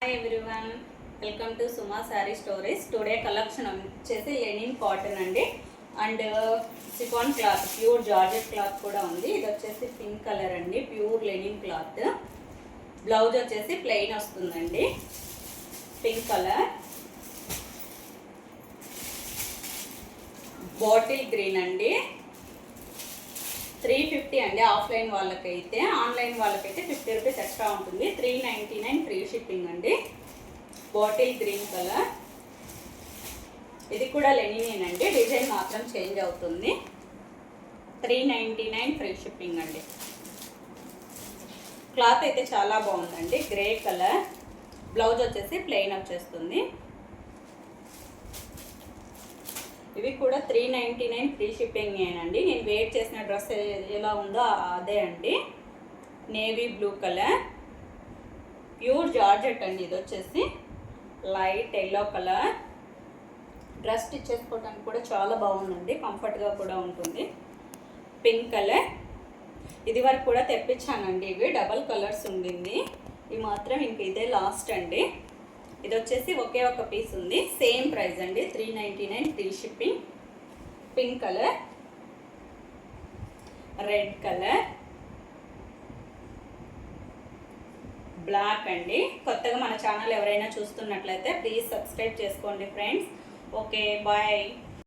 Hi everyone, welcome to Suma Saree Stories. Today collection వచ్చేసి linen cotton అండి and chiffon cloth pure georgette cloth కూడా ఉంది. ఇది వచ్చేసి పింక్ కలర్ అండి, ప్యూర్ లెనిన్ క్లాత్. బ్లౌజ్ వచ్చేసి ప్లెయిన్ వస్తుందండి, పింక్ కలర్. బాటిల్ గ్రీన్ అండి, 350 అండి. ఆఫ్లైన్ వాళ్ళకైతే, ఆన్లైన్ వాళ్ళకైతే 50 రూపీస్ ఎక్స్ట్రా ఉంటుంది. 399 ఫ్రీ షిప్పింగ్ అండి. బాటిల్ గ్రీన్ కలర్, ఇది కూడా లెనినేనండి, డిజైన్ మాత్రం చేంజ్ అవుతుంది. 399 ఫ్రీ షిప్పింగ్ అండి. క్లాత్ అయితే చాలా బాగుందండి, గ్రే కలర్. బ్లౌజ్ వచ్చేసి ప్లెయిన్ వచ్చేస్తుంది. ఇవి కూడా 399 ఫ్రీ షిప్పింగ్ ఏనండి. నేను వేర్ చేసిన డ్రెస్ ఎలా ఉందో అదే అండి. Navy blue colour, pure georgette అండి. ఇది వచ్చేసి light yellow colour. Dress stitch చేసుకోవడానికి కూడా చాలా బాగుందండి, కంఫర్ట్గా కూడా ఉంటుంది. పింక్ కలర్, ఇది వరకు కూడా తెప్పించానండి. ఇవి డబల్ కలర్స్ ఉండింది, ఇవి మాత్రం ఇంక ఇదే లాస్ట్ అండి. ఇది వచ్చేసి ఒకే ఒక పీస్ ఉంది, సేమ్ ప్రైస్ అండి, 399 free shipping. Pink colour, red colour, black అండి. కొత్తగా మన ఛానల్ ఎవరైనా చూస్తున్నట్లయితే ప్లీజ్ సబ్స్క్రైబ్ చేసుకోండి ఫ్రెండ్స్. Okay, bye.